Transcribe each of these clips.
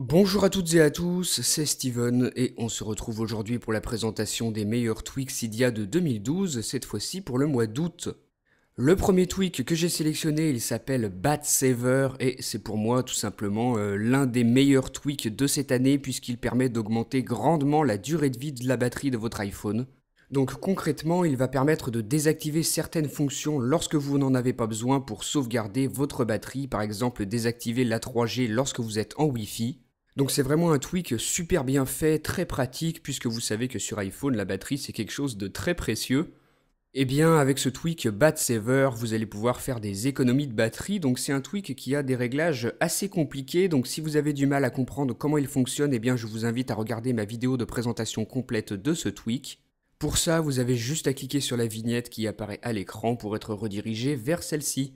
Bonjour à toutes et à tous, c'est Steven et on se retrouve aujourd'hui pour la présentation des meilleurs tweaks Cydia de 2012, cette fois-ci pour le mois d'août. Le premier tweak que j'ai sélectionné, il s'appelle Bat Saver et c'est pour moi tout simplement l'un des meilleurs tweaks de cette année puisqu'il permet d'augmenter grandement la durée de vie de la batterie de votre iPhone. Donc concrètement, il va permettre de désactiver certaines fonctions lorsque vous n'en avez pas besoin pour sauvegarder votre batterie, par exemple désactiver la 3G lorsque vous êtes en Wi-Fi. Donc c'est vraiment un tweak super bien fait, très pratique, puisque vous savez que sur iPhone, la batterie c'est quelque chose de très précieux. Et bien avec ce tweak Bat Saver, vous allez pouvoir faire des économies de batterie, donc c'est un tweak qui a des réglages assez compliqués, donc si vous avez du mal à comprendre comment il fonctionne, eh bien je vous invite à regarder ma vidéo de présentation complète de ce tweak. Pour ça, vous avez juste à cliquer sur la vignette qui apparaît à l'écran pour être redirigé vers celle-ci.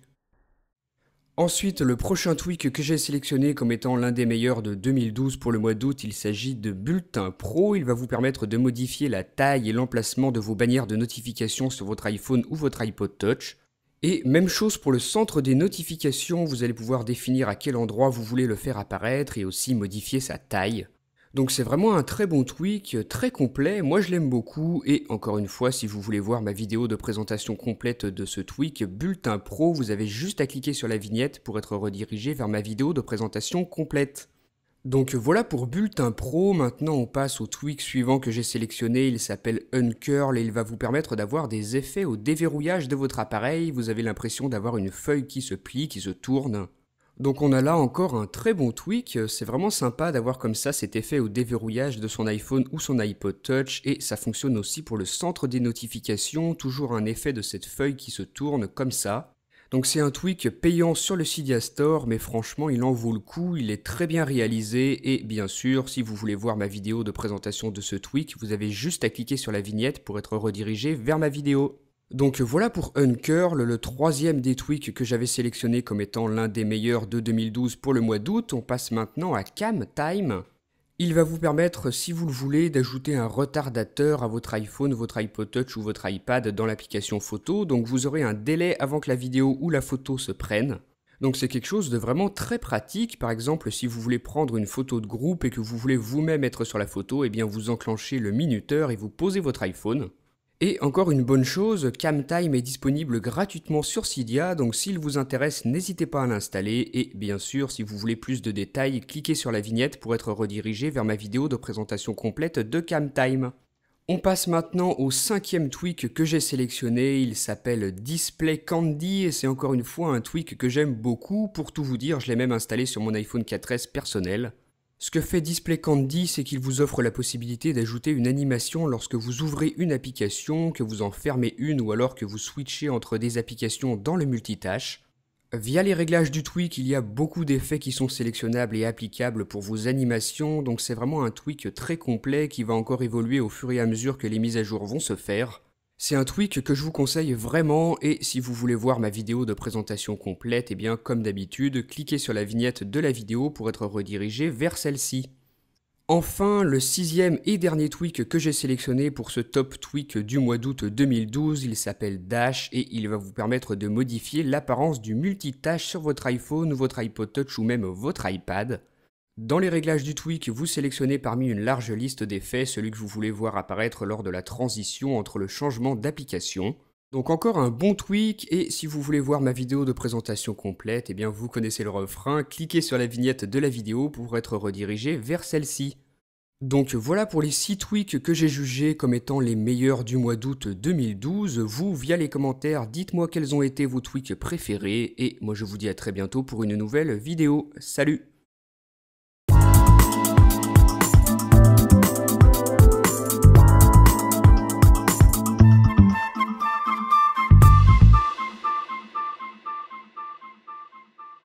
Ensuite, le prochain tweak que j'ai sélectionné comme étant l'un des meilleurs de 2012 pour le mois d'août, il s'agit de Bulletin Pro. Il va vous permettre de modifier la taille et l'emplacement de vos bannières de notification sur votre iPhone ou votre iPod Touch. Et même chose pour le centre des notifications, vous allez pouvoir définir à quel endroit vous voulez le faire apparaître et aussi modifier sa taille. Donc c'est vraiment un très bon tweak, très complet, moi je l'aime beaucoup, et encore une fois, si vous voulez voir ma vidéo de présentation complète de ce tweak Bulletin Pro, vous avez juste à cliquer sur la vignette pour être redirigé vers ma vidéo de présentation complète. Donc voilà pour Bulletin Pro, maintenant on passe au tweak suivant que j'ai sélectionné, il s'appelle Uncurl et il va vous permettre d'avoir des effets au déverrouillage de votre appareil, vous avez l'impression d'avoir une feuille qui se plie, qui se tourne. Donc on a là encore un très bon tweak, c'est vraiment sympa d'avoir comme ça cet effet au déverrouillage de son iPhone ou son iPod Touch et ça fonctionne aussi pour le centre des notifications, toujours un effet de cette feuille qui se tourne comme ça. Donc c'est un tweak payant sur le Cydia Store mais franchement il en vaut le coup, il est très bien réalisé et bien sûr si vous voulez voir ma vidéo de présentation de ce tweak, vous avez juste à cliquer sur la vignette pour être redirigé vers ma vidéo. Donc voilà pour Uncurl, le troisième des tweaks que j'avais sélectionné comme étant l'un des meilleurs de 2012 pour le mois d'août. On passe maintenant à CamTime. Il va vous permettre, si vous le voulez, d'ajouter un retardateur à votre iPhone, votre iPod Touch ou votre iPad dans l'application photo. Donc vous aurez un délai avant que la vidéo ou la photo se prenne. Donc c'est quelque chose de vraiment très pratique. Par exemple, si vous voulez prendre une photo de groupe et que vous voulez vous-même être sur la photo, eh bien vous enclenchez le minuteur et vous posez votre iPhone. Et encore une bonne chose, CamTime est disponible gratuitement sur Cydia, donc s'il vous intéresse, n'hésitez pas à l'installer. Et bien sûr, si vous voulez plus de détails, cliquez sur la vignette pour être redirigé vers ma vidéo de présentation complète de CamTime. On passe maintenant au cinquième tweak que j'ai sélectionné, il s'appelle Display Candy et c'est encore une fois un tweak que j'aime beaucoup. Pour tout vous dire, je l'ai même installé sur mon iPhone 4S personnel. Ce que fait Display Candy, c'est qu'il vous offre la possibilité d'ajouter une animation lorsque vous ouvrez une application, que vous en fermez une ou alors que vous switchez entre des applications dans le multitâche. Via les réglages du tweak, il y a beaucoup d'effets qui sont sélectionnables et applicables pour vos animations, donc c'est vraiment un tweak très complet qui va encore évoluer au fur et à mesure que les mises à jour vont se faire. C'est un tweak que je vous conseille vraiment et si vous voulez voir ma vidéo de présentation complète, eh bien comme d'habitude, cliquez sur la vignette de la vidéo pour être redirigé vers celle-ci. Enfin, le sixième et dernier tweak que j'ai sélectionné pour ce top tweak du mois d'août 2012, il s'appelle Dash et il va vous permettre de modifier l'apparence du multitâche sur votre iPhone, votre iPod Touch ou même votre iPad. Dans les réglages du tweak, vous sélectionnez parmi une large liste d'effets celui que vous voulez voir apparaître lors de la transition entre le changement d'application. Donc encore un bon tweak, et si vous voulez voir ma vidéo de présentation complète, eh bien vous connaissez le refrain, cliquez sur la vignette de la vidéo pour être redirigé vers celle-ci. Donc voilà pour les 6 tweaks que j'ai jugés comme étant les meilleurs du mois d'août 2012. Vous, via les commentaires, dites-moi quels ont été vos tweaks préférés, et moi je vous dis à très bientôt pour une nouvelle vidéo. Salut!